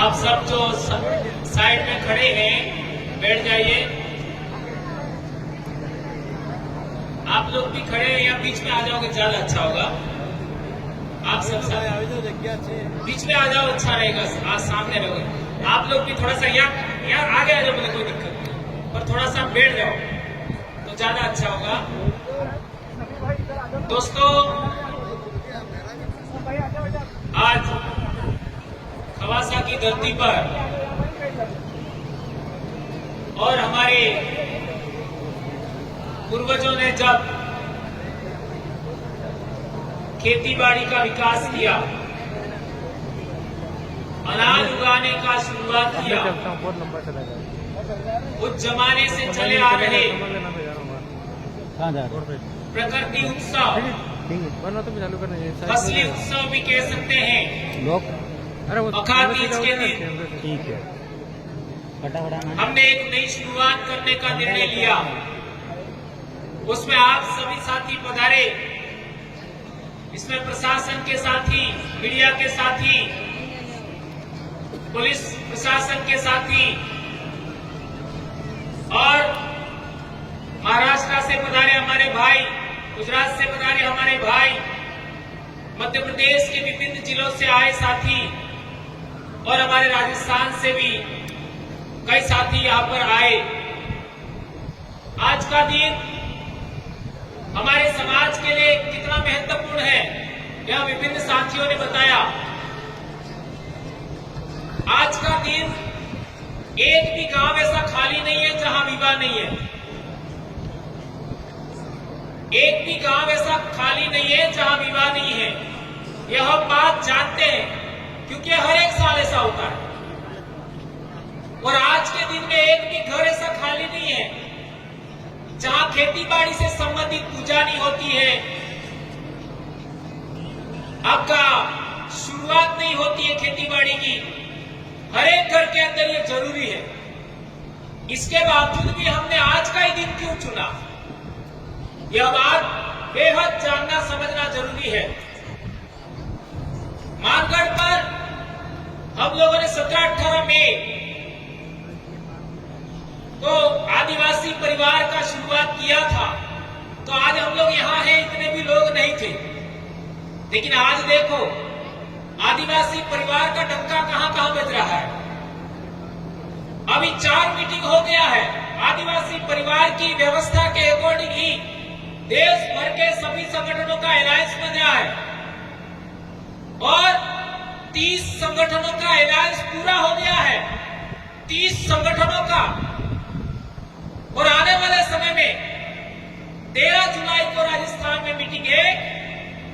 आप सब जो साइड में खड़े हैं बैठ जाइए। आप लोग भी खड़े हैं या बीच में आ जाओगे ज्यादा अच्छा होगा। आप सब बीच में आ जाओ, अच्छा रहेगा। आज सामने रहोगे आप लोग भी, थोड़ा सा यार आगे आ जाओ, मुझे कोई दिक्कत नहीं, पर थोड़ा सा बैठ जाओ तो ज्यादा अच्छा होगा। दोस्तों, आज खवासा की धरती पर और हमारे पूर्वजों ने जब खेती बाड़ी का विकास किया, अनाज उगाने का शुरुआत किया, उस जमाने से चले आ रहे प्रकृति उत्सव, फसली उत्सव भी कह सकते हैं, अखाड़ बीज के दिन ठीक है, हमने एक नई शुरुआत करने का निर्णय लिया। उसमें आप सभी साथी पधारे, इसमें प्रशासन के साथी, मीडिया के साथी, पुलिस प्रशासन के साथी और महाराष्ट्र से पधारे हमारे भाई, गुजरात से पधारे हमारे भाई, मध्य प्रदेश के विभिन्न जिलों से आए साथी और हमारे राजस्थान से भी कई साथी यहां पर आए। आज का दिन हमारे समाज के लिए कितना महत्वपूर्ण है, यह विभिन्न साथियों ने बताया। आज का दिन एक भी गांव ऐसा खाली नहीं है जहां विवाह नहीं है, एक भी गांव ऐसा खाली नहीं है जहां विवाह नहीं है। यह हम बात जानते हैं क्योंकि हर एक साल ऐसा होता है और आज के दिन में एक भी घर ऐसा खाली नहीं है जहां खेती बाड़ी से संबंधित पूजा नहीं होती है, आपका शुरुआत नहीं होती है खेती बाड़ी की। हर एक घर के अंदर ये जरूरी है। इसके बावजूद भी हमने आज का ही दिन क्यों चुना, यह बात बेहद जानना समझना जरूरी है। मानगढ़ पर हम लोगों ने 17-18 मई तो आदिवासी परिवार का शुरुआत किया था, तो आज हम लोग यहां हैं, इतने भी लोग नहीं थे। लेकिन आज देखो आदिवासी परिवार का डंका कहां कहां बज रहा है। अभी 4 मीटिंग हो गया है, आदिवासी परिवार की व्यवस्था के अकॉर्डिंग ही देश भर के सभी संगठनों का अलायंस बन रहा है और 30 संगठनों का अलायंस पूरा हो गया है, 30 संगठनों का। और आने वाले समय में 13 जुलाई को राजस्थान में मीटिंग है,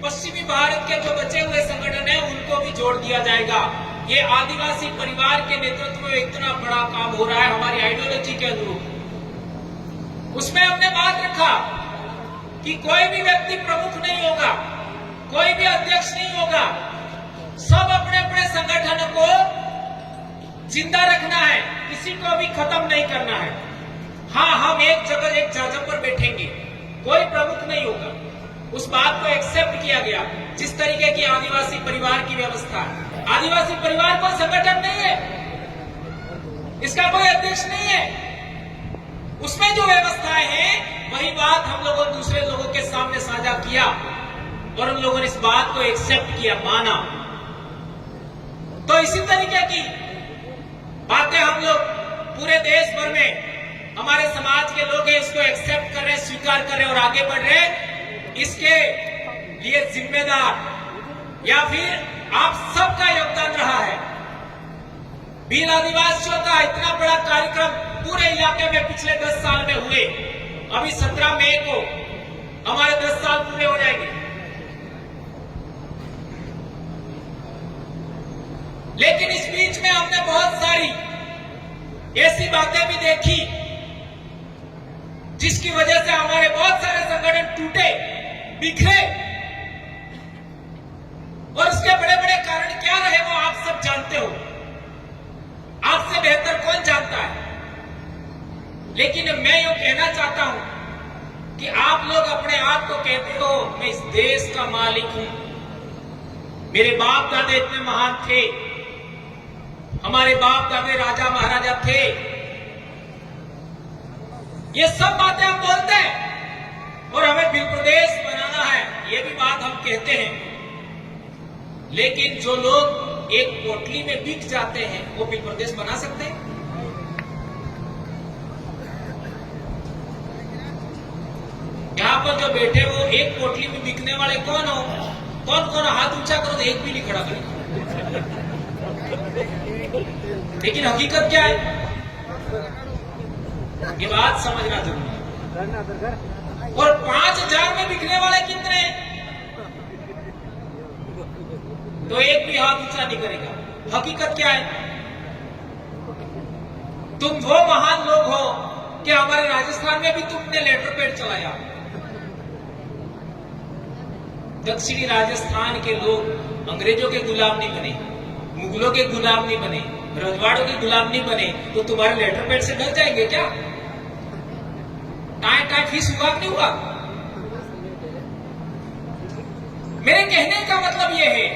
पश्चिमी भारत के जो बचे हुए संगठन हैं उनको भी जोड़ दिया जाएगा। ये आदिवासी परिवार के नेतृत्व में इतना बड़ा काम हो रहा है हमारी आइडियोलॉजी के अनुरूप। उसमें हमने बात रखा कि कोई भी व्यक्ति प्रमुख नहीं होगा, कोई भी अध्यक्ष नहीं होगा, सब अपने अपने संगठन को जिंदा रखना है, किसी को भी खत्म नहीं करना है। हाँ, हम एक जगह पर बैठेंगे, कोई प्रमुख नहीं होगा। उस बात को एक्सेप्ट किया गया। जिस तरीके की आदिवासी परिवार की व्यवस्था है, आदिवासी परिवार कोई संगठन नहीं है, इसका कोई अध्यक्ष नहीं है, उसमें जो व्यवस्थाएं हैं वही बात हम लोगों ने दूसरे लोगों के सामने साझा किया और उन लोगों ने इस बात को एक्सेप्ट किया, माना। तो इसी तरीके की बातें हम लोग पूरे देश भर में हमारे समाज के लोग हैं, इसको एक्सेप्ट कर रहे हैं, स्वीकार कर रहे हैं और आगे बढ़ रहे हैं। इसके लिए जिम्मेदार या फिर आप सबका योगदान रहा है। भील आदिवासियों का इतना बड़ा कार्यक्रम पूरे इलाके में पिछले 10 साल में हुए। अभी 17 मई को हमारे 10 साल पूरे हो जाएंगे। लेकिन इस बीच में हमने बहुत सारी ऐसी बातें भी देखी जिसकी वजह से हमारे बहुत सारे संगठन टूटे, बिखरे और उसके बड़े बड़े कारण क्या रहे वो आप सब जानते हो, आपसे बेहतर कौन जानता है। लेकिन मैं यूं कहना चाहता हूं कि आप लोग अपने आप को कहते हो मैं इस देश का मालिक हूं, मेरे बाप दादा इतने महान थे, हमारे बाप दादे राजा महाराजा थे। ये सब बातें हम बोलते हैं और हमें बिल प्रदेश बनाना है, ये भी बात हम कहते हैं। लेकिन जो लोग एक पोटली में बिक जाते हैं वो बिल प्रदेश बना सकते हैं? यहां पर जो बैठे वो एक पोटली में बिकने वाले कौन हो? कौन कौन हाथ ऊंचा करो तो एक भी नहीं खड़ा करेगा। लेकिन हकीकत क्या है, ये बात समझना जरूरी है। और 5,000 में बिकने वाले कितने हैं? तो एक भी हाथ ऊंचा नहीं करेगा। हकीकत क्या है? तुम वो महान लोग हो कि हमारे राजस्थान में भी तुमने लेटर पैड चलाया। दक्षिणी राजस्थान के लोग अंग्रेजों के गुलाम नहीं बने, मुगलों के गुलाम नहीं बने, रजवाड़ों के गुलाम नहीं बने, तो तुम्हारे लेटर पैड से डर जाएंगे क्या? टाइम टाइम फीस हुआ नहीं हुआ? मेरे कहने का मतलब यह है,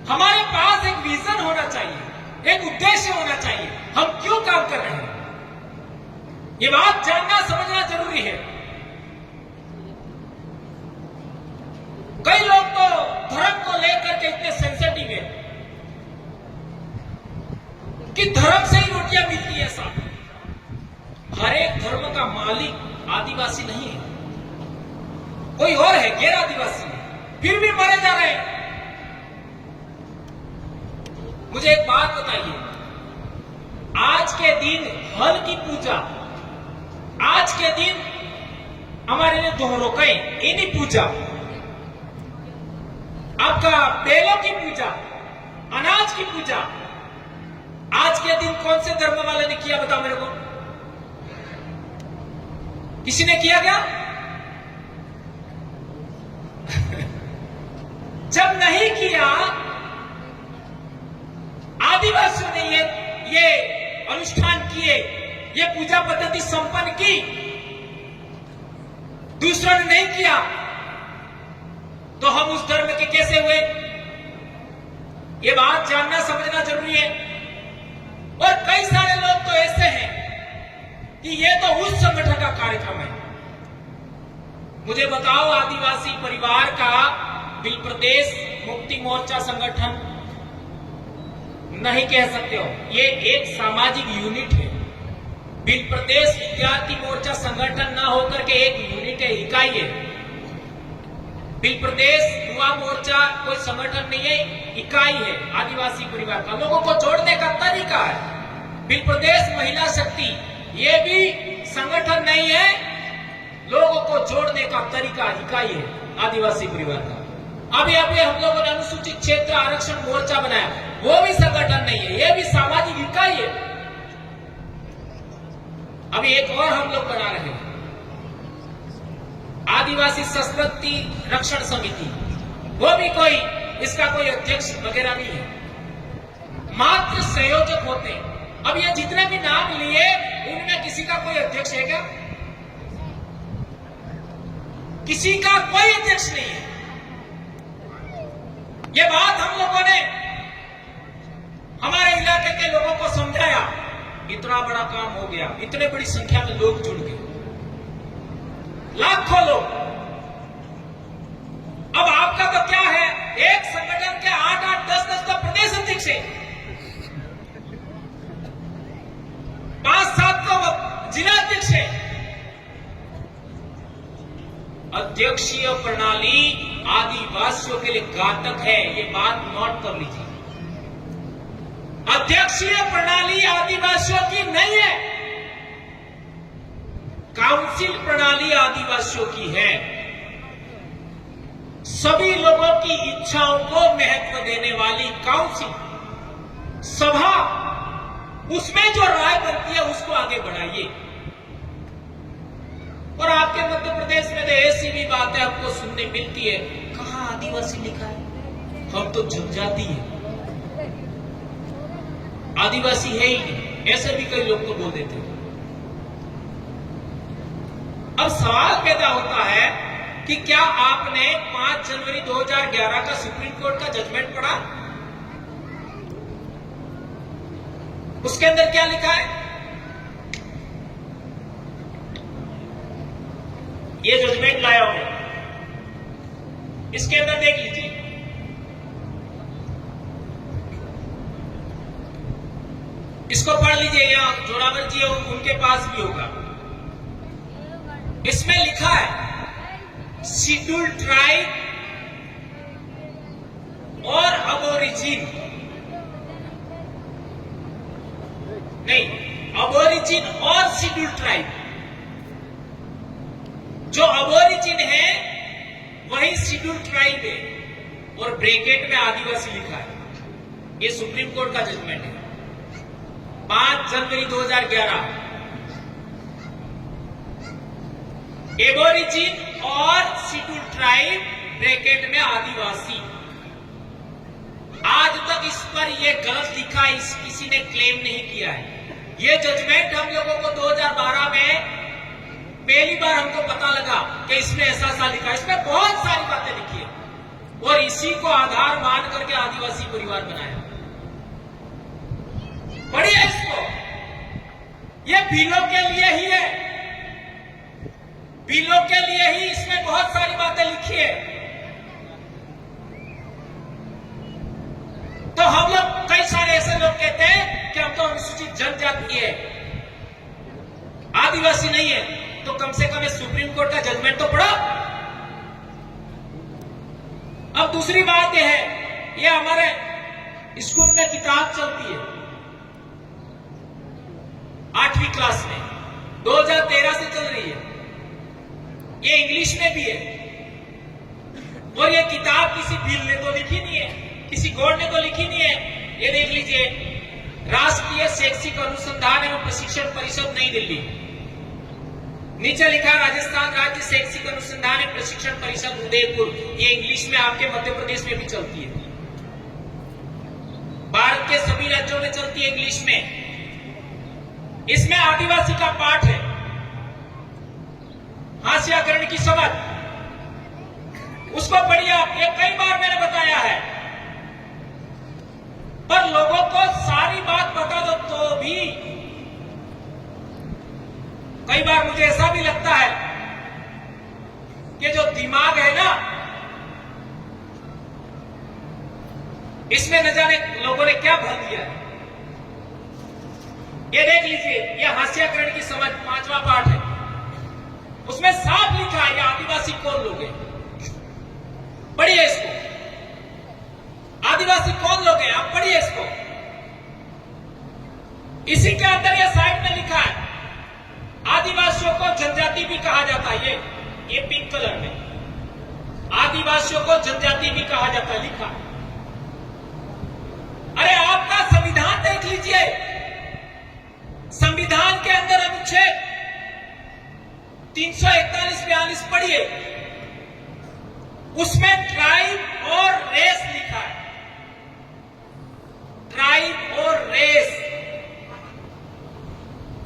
हमारे पास एक विजन होना चाहिए, एक उद्देश्य होना चाहिए, हम क्यों काम कर रहे हैं, ये बात जानना समझना जरूरी है। कई लोग तो धर्म को लेकर के इतने सेंसिटिव है कि धर्म से ही रोटियां मिलती है। साहब, हर एक धर्म का मालिक आदिवासी नहीं है, कोई और है, गैर आदिवासी, फिर भी मारे जा रहे हैं। मुझे एक बात बताइए, आज के दिन हल की पूजा, आज के दिन हमारे लिए दोहरोकई इन्हीं पूजा, आपका बेलों की पूजा, अनाज की पूजा, आज के दिन कौन से धर्म वाले ने किया बताओ मेरे को? किसी ने किया क्या? जब नहीं किया, आदिवासियों ने ये अनुष्ठान किए, ये पूजा पद्धति संपन्न की, दूसरों ने नहीं किया, तो हम उस धर्म के कैसे हुए? ये बात जानना समझना जरूरी है। और कई सारे लोग तो ऐसे हैं कि ये तो उस संगठन का कार्यक्रम है। मुझे बताओ, आदिवासी परिवार का बिल प्रदेश मुक्ति मोर्चा संगठन नहीं कह सकते हो, ये एक सामाजिक यूनिट है। बिल प्रदेश विद्यार्थी मोर्चा संगठन ना होकर के एक यूनिट है, इकाई है। बिल प्रदेश युवा मोर्चा कोई संगठन नहीं है, इकाई है आदिवासी परिवार का। लोगों को जोड़ने का तरीका है। बिल प्रदेश महिला शक्ति ये भी संगठन नहीं है, लोगों को जोड़ने का तरीका इकाई है आदिवासी परिवार का। अभी हम लोगों ने अनुसूचित क्षेत्र आरक्षण मोर्चा बनाया, वो भी संगठन नहीं है, ये भी सामाजिक इकाई है। अभी एक और हम लोग बना रहे हैं, आदिवासी संस्कृति रक्षण समिति, वो भी कोई इसका कोई अध्यक्ष वगैरह नहीं है, मात्र संयोजक होते हैं। अब ये जितने भी नाम लिए, उनमें किसी का कोई अध्यक्ष है क्या? किसी का कोई अध्यक्ष नहीं है। ये बात हम लोगों ने हमारे इलाके के लोगों को समझाया, इतना बड़ा काम हो गया, इतने बड़ी संख्या में लोग जुड़ गए, लाखों लोग। अब आपका तो क्या है, एक संगठन के 8-8, 10-10 तो प्रदेश अध्यक्ष है, 5-7 तो जिला अध्यक्ष है। अध्यक्षीय प्रणाली आदिवासियों के लिए घातक है, ये बात नोट कर लीजिए। अध्यक्षीय प्रणाली आदिवासियों की नहीं है, काउंसिल प्रणाली आदिवासियों की है। सभी लोगों की इच्छाओं को महत्व देने वाली काउंसिल, सभा, उसमें जो राय बनती है उसको आगे बढ़ाइए। और आपके मध्य प्रदेश में तो ऐसी भी बातें हमको सुनने मिलती है, कहां आदिवासी लिखा है, हम तो जनजाति है, आदिवासी है ही नहीं, ऐसे भी कई लोग तो बोल देते हैं। अब सवाल पैदा होता है कि क्या आपने 5 जनवरी 2011 का सुप्रीम कोर्ट का जजमेंट पढ़ा? उसके अंदर क्या लिखा है? ये जजमेंट लाया हूं, इसके अंदर देख लीजिए। इसको पढ़ लीजिए, या जोरावर जी उनके पास भी होगा। इसमें लिखा है शेड्यूल ट्राइब और अबोरिजिन, नहीं, अबोरिजिन और शेड्यूल ट्राइब। जो अबोरिजिन है वही शेड्यूल ट्राइब है, और ब्रैकेट में आदिवासी लिखा है। ये सुप्रीम कोर्ट का जजमेंट है, 5 जनवरी 2011। एबोरिजिन और शेड्यूल ट्राइब ब्रैकेट में आदिवासी। आज तक इस पर यह गलत लिखा है, किसी ने क्लेम नहीं किया है। यह जजमेंट हम लोगों को 2012 में पहली बार हमको पता लगा कि इसमें ऐसा सा लिखा है। इसमें बहुत सारी बातें लिखी है और इसी को आधार मान करके आदिवासी परिवार बनाया। पढ़िए इसको, यह बिलों के लिए ही है, बिलों के लिए ही इसमें बहुत सारी बातें लिखी है। तो हम लोग, कई सारे ऐसे लोग कहते हैं कि हम तो अनुसूचित जनजाति है, आदिवासी नहीं है। तो कम से कम सुप्रीम कोर्ट का जजमेंट तो पढ़ो। अब दूसरी बात यह है, यह हमारे स्कूल में किताब चलती है 8वीं क्लास में, 2013 से चल रही है। ये इंग्लिश में भी है, और ये किताब किसी बिल ने तो लिखी नहीं है, किसी गॉड ने तो लिखी नहीं है। ये देख लीजिए, राष्ट्रीय शैक्षिक अनुसंधान एवं प्रशिक्षण परिषद नई दिल्ली, नीचे लिखा राजस्थान राज्य शैक्षिक अनुसंधान एवं प्रशिक्षण परिषद उदयपुर। ये इंग्लिश में आपके मध्य प्रदेश में भी चलती है, भारत के सभी राज्यों में चलती है इंग्लिश में। इसमें आदिवासी का पाठ है, हास्याकरण की समझ, उसको पढ़िए आप। ये कई बार मैंने बताया है, पर लोगों को सारी बात बता दो तो भी कई बार मुझे ऐसा भी लगता है कि जो दिमाग है ना, इसमें न जाने लोगों ने क्या भर दिया है। ये देख लीजिए, ये हास्याकरण की समझ 5वां पाठ है, उसमें साफ लिखा है ये आदिवासी कौन लोग हैं। पढ़िए इसको, आदिवासी कौन लोग हैं, आप पढ़िए इसको। इसी के अंदर ये साइड में लिखा है, आदिवासियों को जनजाति भी कहा जाता है। ये पिंक कलर में, आदिवासियों को जनजाति भी कहा जाता है, लिखा। अरे आपका संविधान देख लीजिए, संविधान के अंदर अनुच्छेद 341-42 पढ़िए, उसमें ट्राइब और रेस लिखा है। ट्राइब और रेस,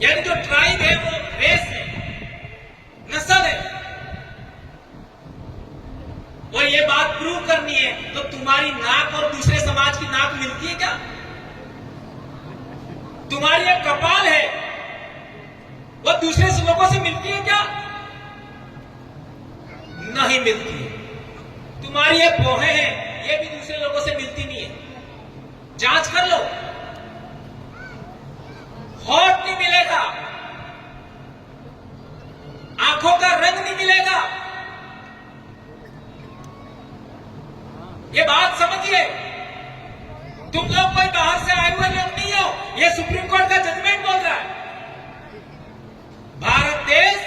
यानी जो ट्राइब है वो रेस है, नस्ल है। और ये बात प्रूव करनी है तो तुम्हारी नाक और दूसरे समाज की नाक मिलती है क्या? तुम्हारी एक कपाल है, वो दूसरे लोगों से मिलती है क्या? नहीं मिलती है। तुम्हारी ये भौहें हैं, ये भी दूसरे लोगों से मिलती नहीं है। जांच कर लो, होठ नहीं मिलेगा, आंखों का रंग नहीं मिलेगा। ये बात समझिए, तुम लोग कोई बाहर से आए हुए लोग नहीं हो, ये सुप्रीम कोर्ट का जजमेंट बोल रहा है। भारत देश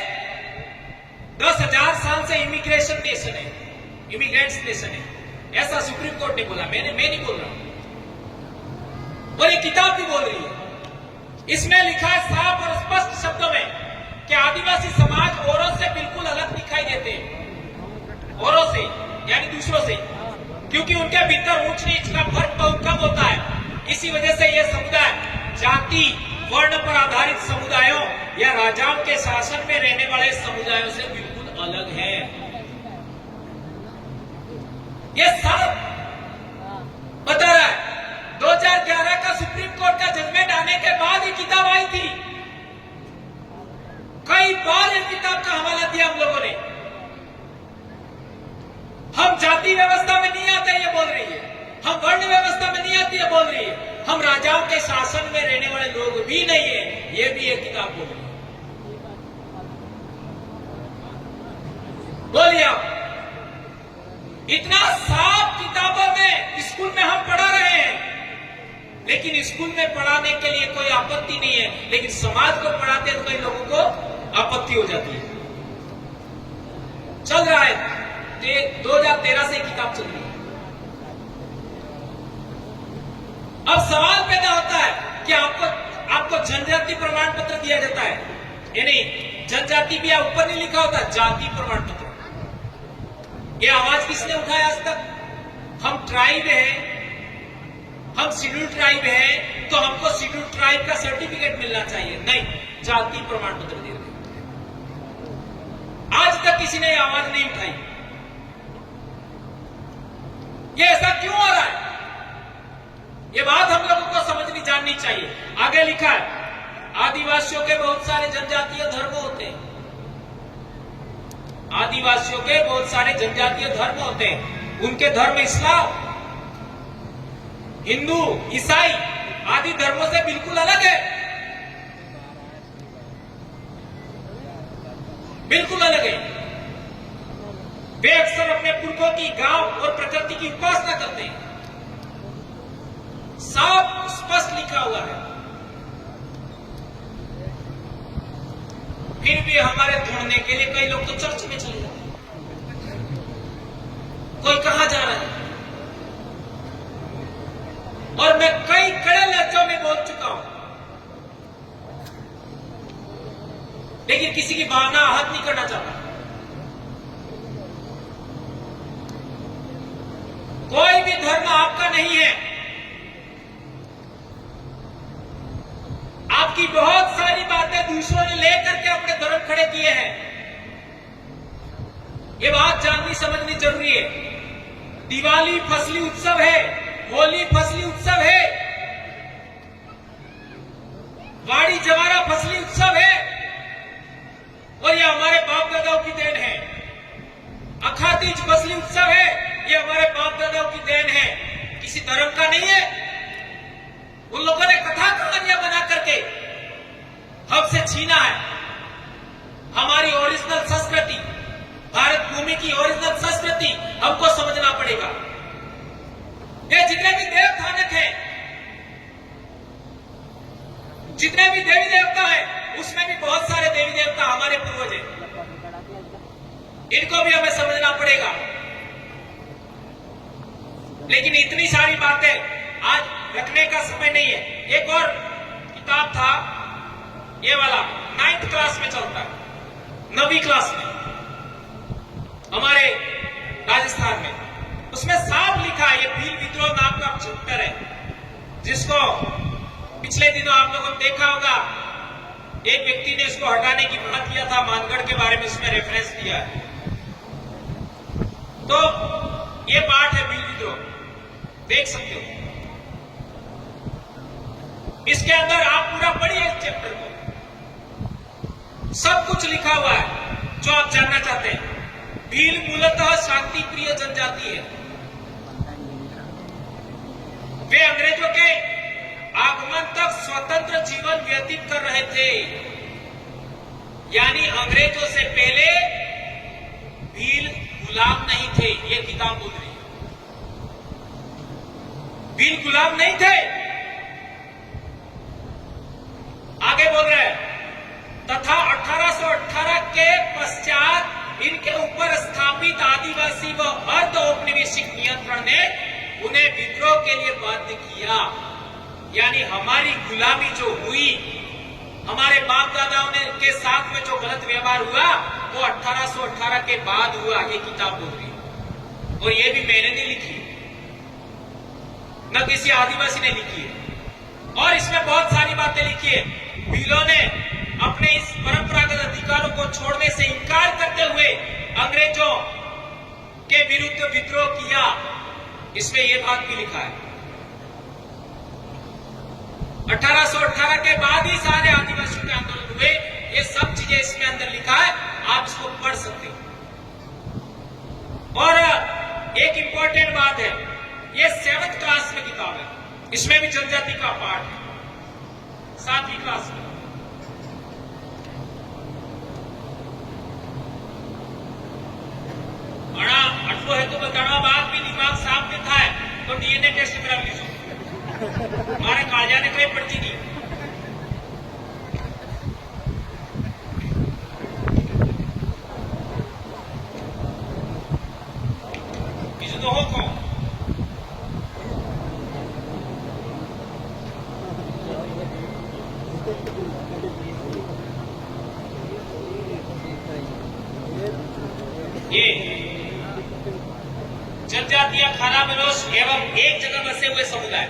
10,000 साल से इमिग्रेशन नेशन है, इमिग्रेंट्स नेशन है, ऐसा सुप्रीम कोर्ट ने बोला, मैं नहीं बोल रहा हूं। और ये किताब भी बोल रही है, इसमें लिखा है साफ और स्पष्ट शब्दों में कि आदिवासी समाज औरों से बिल्कुल अलग दिखाई देते हैं, औरों से यानी दूसरों से, क्योंकि उनके भीतर ऊंच नीच का फर्क बहुत कम होता है। इसी वजह से यह समुदाय जाति वर्ण पर आधारित समुदायों या राजाओं के शासन में रहने वाले समुदायों से बिल्कुल अलग है। यह सब बता रहा है। 2011 का सुप्रीम कोर्ट का जजमेंट आने के बाद हम राजाओं के शासन में रहने वाले लोग भी नहीं है, ये भी एक किताब बोल रही है। बोलिए आप, इतना साफ किताबों में स्कूल में हम पढ़ा रहे हैं, लेकिन स्कूल में पढ़ाने के लिए कोई आपत्ति नहीं है, लेकिन समाज को पढ़ाते हैं तो कई लोगों को आपत्ति हो जाती है। चल रहा है 2013 से किताब चल रही है। अब सवाल पैदा होता है कि आपको जनजाति प्रमाण पत्र दिया जाता है, यानी जनजाति भी ऊपर नहीं लिखा होता, जाति प्रमाण पत्र। ये आवाज किसने उठाया आज तक? हम ट्राइब हैं, हम शेड्यूल ट्राइब हैं, तो हमको शेड्यूल ट्राइब का सर्टिफिकेट मिलना चाहिए। नहीं, जाति प्रमाण पत्र दे रहे। आज तक किसी ने आवाज नहीं उठाई। ये ऐसा क्यों हो रहा है? ये बात हम लोगों को समझनी जाननी चाहिए। आगे लिखा है, आदिवासियों के बहुत सारे जनजातीय धर्म होते हैं। आदिवासियों के बहुत सारे जनजातीय धर्म होते हैं। उनके धर्म इस्लाम, हिंदू, ईसाई आदि धर्मों से बिल्कुल अलग है, बिल्कुल अलग है। वे अक्सर अपने पुरखों की, गांव और प्रकृति की उपासना करते हैं। साफ स्पष्ट लिखा हुआ है। फिर भी हमारे ढूंढने के लिए कई लोग तो चर्च में चले जाते हैं, कोई कहां जा रहा है। और मैं कई कड़े लहजों में बोल चुका हूं, लेकिन किसी की भावना आहत नहीं करना चाहता। कोई भी धर्म आपका नहीं है। आपकी बहुत सारी बातें दूसरों ने लेकर के अपने धर्म खड़े किए हैं। ये बात जाननी समझनी जरूरी है। दिवाली फसली उत्सव है, होली फसली उत्सव है, वाड़ी जवारा फसली उत्सव है, और ये हमारे बाप दादाओं की देन है। अखातीज फसली उत्सव है, ये हमारे बाप दादाओं की देन है, किसी धर्म का नहीं है। उन लोगों ने कथा कहानियां बना करके हमसे छीना है। हमारी ओरिजिनल संस्कृति, भारत भूमि की ओरिजिनल संस्कृति हमको समझना पड़ेगा। ये जितने भी देव स्थानक हैं, जितने भी देवी देवता हैं, उसमें भी बहुत सारे देवी देवता हमारे पूर्वज हैं। इनको भी हमें समझना पड़ेगा। लेकिन इतनी सारी बातें आज रखने का समय नहीं है। एक और किताब था, ये वाला 9th क्लास में चलता है, 9वीं क्लास में हमारे राजस्थान में। उसमें साफ लिखा है, ये भील विद्रोह नाम का चैप्टर है, जिसको पिछले दिनों आप लोगों ने देखा होगा। एक व्यक्ति ने इसको हटाने की बात किया था, मानगढ़ के बारे में उसमें रेफरेंस दिया है। तो ये पाठ है भील विद्रोह, देख सकते हो। इसके अंदर आप पूरा पढ़िए इस चैप्टर को, सब कुछ लिखा हुआ है जो आप जानना चाहते हैं। भील मूलतः शांति प्रिय जनजाति है। वे अंग्रेजों के आगमन तक स्वतंत्र जीवन व्यतीत कर रहे थे, यानी अंग्रेजों से पहले भील गुलाम नहीं थे। ये किताब बोल रही है, भील गुलाम नहीं थे। आगे बोल रहे हैं, तथा 1818 के पश्चात इनके ऊपर स्थापित आदिवासी व अर्ध औपनिवेशिक नियंत्रण ने उन्हें विद्रोह के लिए बाध्य किया। यानी हमारी गुलामी जो हुई, हमारे बाप दादाओं ने के साथ में जो गलत व्यवहार हुआ, वो 1818 के बाद हुआ। ये किताब बोल रही है, और ये भी मैंने नहीं लिखी, न किसी आदिवासी ने लिखी है। और इसमें बहुत सारी बातें लिखी है। भीलों ने अपने इस परंपरागत अधिकारों को छोड़ने से इनकार करते हुए अंग्रेजों के विरुद्ध विद्रोह किया। इसमें यह बात भी लिखा है। 1818 के बाद ही सारे आदिवासियों के आंदोलन हुए। ये सब चीजें इसके अंदर लिखा है, आप इसको पढ़ सकते हो। और एक इंपॉर्टेंट बात है, ये 7th क्लास में किताब है, इसमें भी जनजाति का पाठ है 7वीं क्लास में। आटलो है तो बताना बाद भी दिमाग साफ में था तो डीएनए टेस्ट करा लीजिए मारे काजा ने कहीं पड़ती नहीं। तो हो कौन ये जनजातीय खाना बलोच एवं एक जगह बसे हुए समुदाय,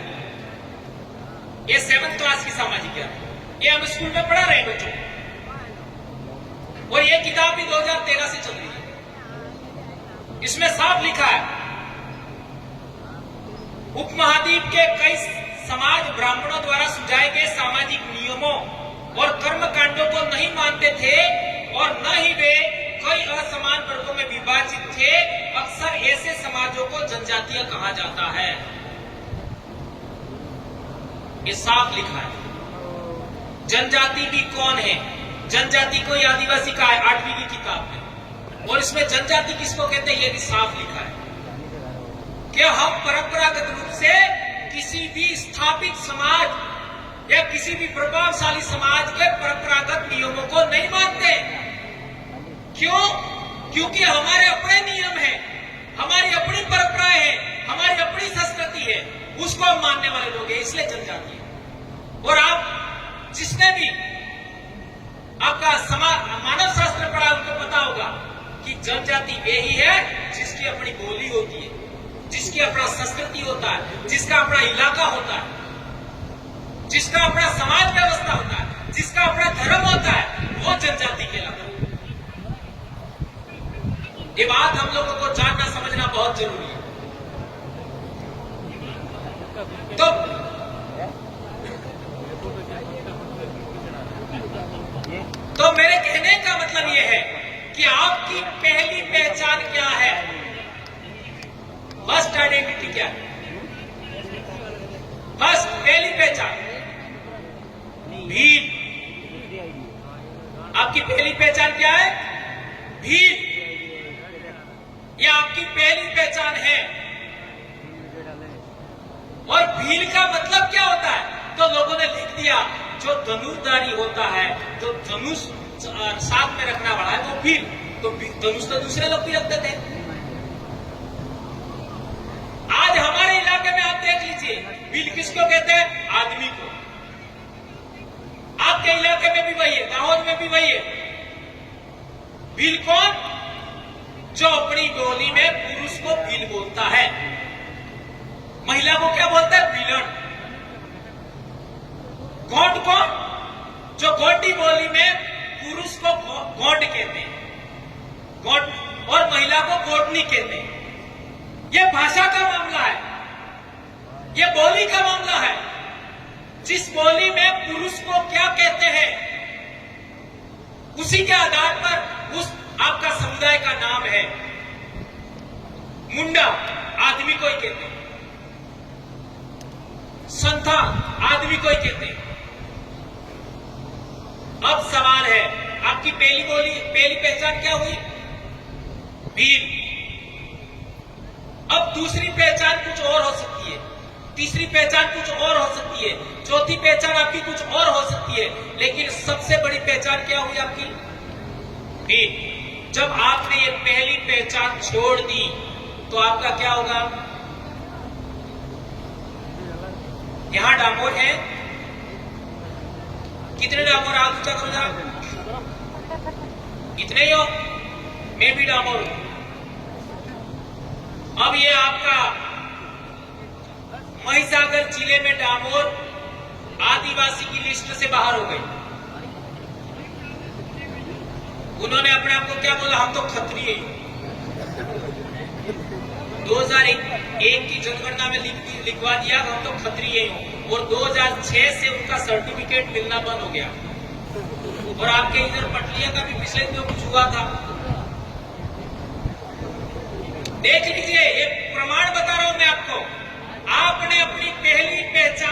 ये 7th क्लास की सामाजिक ज्ञान, ये हम स्कूल में पढ़ा रहे हैं बच्चों, और ये किताब भी 2013 से चल रही है। इसमें साफ लिखा है उपमहाद्वीप के कई समाज ब्राह्मणों द्वारा सुझाए गए सामाजिक नियमों और कर्म कांडों को नहीं मानते थे और न ही वे कई असमान वर्गों में विभाजित थे। अक्सर ऐसे समाजों को जनजातीय कहा जाता है। ये साफ लिखा है। जनजाति भी कौन है? जनजाति को ये आदिवासी का है 8वीं की किताब में, और इसमें जनजाति किसको कहते हैं ये भी साफ लिखा है कि हम परंपरागत रूप से किसी भी स्थापित समाज या किसी भी प्रभावशाली समाज के परंपरागत नियमों को नहीं मानते। क्यों? क्योंकि हमारे अपने नियम हैं, हमारी अपनी परंपराएं हैं, हमारी अपनी संस्कृति है, उसको हम मानने वाले लोग हैं, इसलिए जनजाति है। और आप जिसने भी आपका मानव शास्त्र पढ़ा उनको पता होगा कि जनजाति वे ही है जिसकी अपनी बोली होती है, जिसकी अपना संस्कृति होता है, जिसका अपना इलाका होता है, जिसका अपना समाज व्यवस्था होता है, जिसका अपना धर्म होता है, वो जनजाति कहलाता है। ये बात हम लोगों को जानना समझना बहुत जरूरी है। तो मेरे कहने का मतलब यह है कि आपकी पहली पहचान क्या है, फर्स्ट आइडेंटिटी क्या है? फर्स्ट पहली पहचान भील। आपकी पहली पहचान क्या है? भील। यह आपकी पहली पहचान है। और भील का मतलब क्या होता है? तो लोगों ने लिख दिया जो धनुषधारी होता है, जो धनुष साथ में रखना वाला है वो भील। तो धनुष तो दूसरे लोग भी रखते थे। आज हमारे इलाके में आप देख लीजिए भील किसको कहते हैं? आदमी को। आपके इलाके में भी वही है, दाहोद में भी वही है। भील कौन? जो अपनी बोली में पुरुष को भील बोलता है, महिला को क्या बोलता है? भीलन। गौंड कौन? जो गोंडी बोली में पुरुष को गौंड कहते हैं, गौंड, और महिला को गोंडनी कहते हैं। यह भाषा का मामला है, यह बोली का मामला है। जिस बोली में पुरुष को क्या कहते हैं उसी के आधार पर उस आपका समुदाय का नाम है। मुंडा आदमी को ही कहते हैं, संथा आदमी को ही कहते हैं। अब सवाल है आपकी पहली पहचान क्या हुई? भील। अब दूसरी पहचान कुछ और हो सकती है, तीसरी पहचान कुछ और हो सकती है, चौथी पहचान आपकी कुछ और हो सकती है, लेकिन सबसे बड़ी पहचान क्या हुई आपकी? भील। जब आपने ये पहली पहचान छोड़ दी तो आपका क्या होगा? यहां डामोर है, कितने डामोर? आप ऊंचा करो जरा। कितने ही हो? मैं भी डामोर हूं। अब ये आपका महिसागर जिले में डामोर आदिवासी की लिस्ट से बाहर हो गई। उन्होंने अपने आप को क्या बोला? हम तो क्षत्रिय हैं। 2001 की जनगणना में लिखवा दिया हम तो क्षत्रिय हैं, और 2006 से उनका सर्टिफिकेट मिलना बंद हो गया। और आपके इधर पटलिया का भी पिछले दिनों कुछ हुआ था, देख लीजिए। ये प्रमाण बता रहा हूं मैं आपको। आपने अपनी पहली पहचान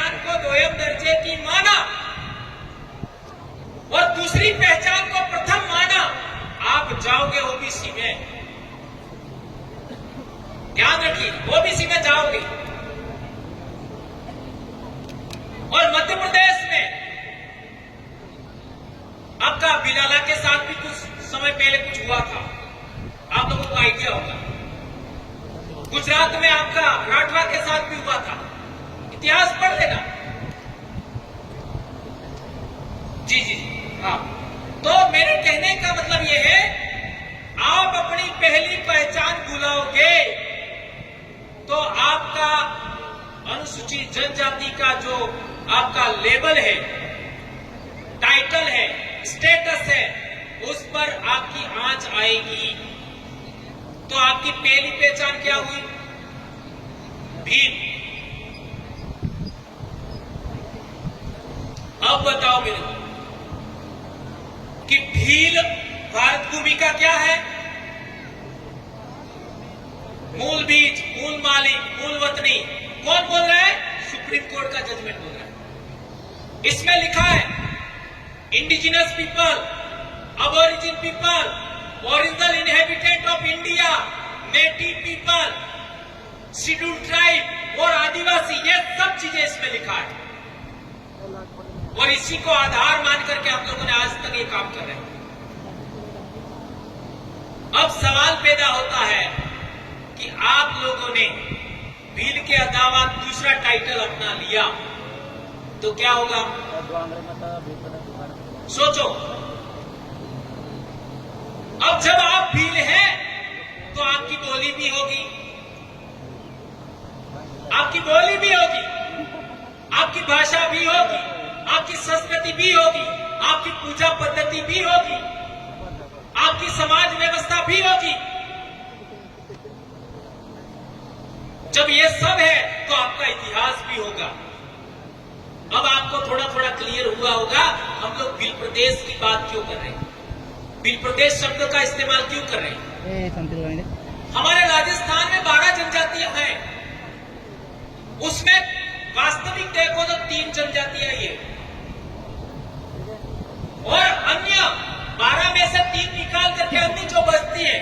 मध्य प्रदेश में आपका बिलाला के साथ भी कुछ समय पहले कुछ हुआ था, आप लोगों को आइडिया होगा। गुजरात में आपका राठवा के साथ भी हुआ था, इतिहास पढ़ लेना। जी जी जी हाँ। तो मेरे कहने का मतलब यह है, आप अपनी पहली पहचान भुलाओगे तो आपका अनुसूचित जनजाति का जो आपका लेबल है, टाइटल है, स्टेटस है, उस पर आपकी आंच आएगी। तो आपकी पहली पहचान क्या हुई? भील। अब बताओ मेरे को कि भील भारत भूमि का क्या है? मूल बीज, मूल मालिक, मूल वतनी। कौन बोल रहा है? सुप्रीम कोर्ट का जजमेंट बोल रहा है। इसमें लिखा है indigenous people, aboriginal people, original inhabitant of India, native people, schedule tribe और आदिवासी, ये सब चीजें इसमें लिखा है। और इसी को आधार मान करके हम लोगों ने आज तक ये काम कर रहे हैं। अब सवाल पैदा होता है कि आप लोगों ने भील के अलावा दूसरा टाइटल अपना लिया तो क्या होगा? सोचो। अब जब आप भील हैं तो आपकी बोली भी होगी, आपकी बोली भी होगी, आपकी भाषा भी होगी, आपकी संस्कृति भी होगी, आपकी पूजा पद्धति भी होगी, आपकी समाज व्यवस्था भी होगी। जब ये सब है तो आपका इतिहास भी होगा। अब आपको थोड़ा थोड़ा क्लियर हुआ होगा हम लोग भील प्रदेश की बात क्यों कर रहे हैं, भील प्रदेश शब्द का इस्तेमाल क्यों कर रहे हैं। हमारे राजस्थान में 12 जनजातियां हैं, उसमें वास्तविक देखो तो 3 जनजातियां ही है, और अन्य 12 में से 3 निकाल करके अन्य जो बचती है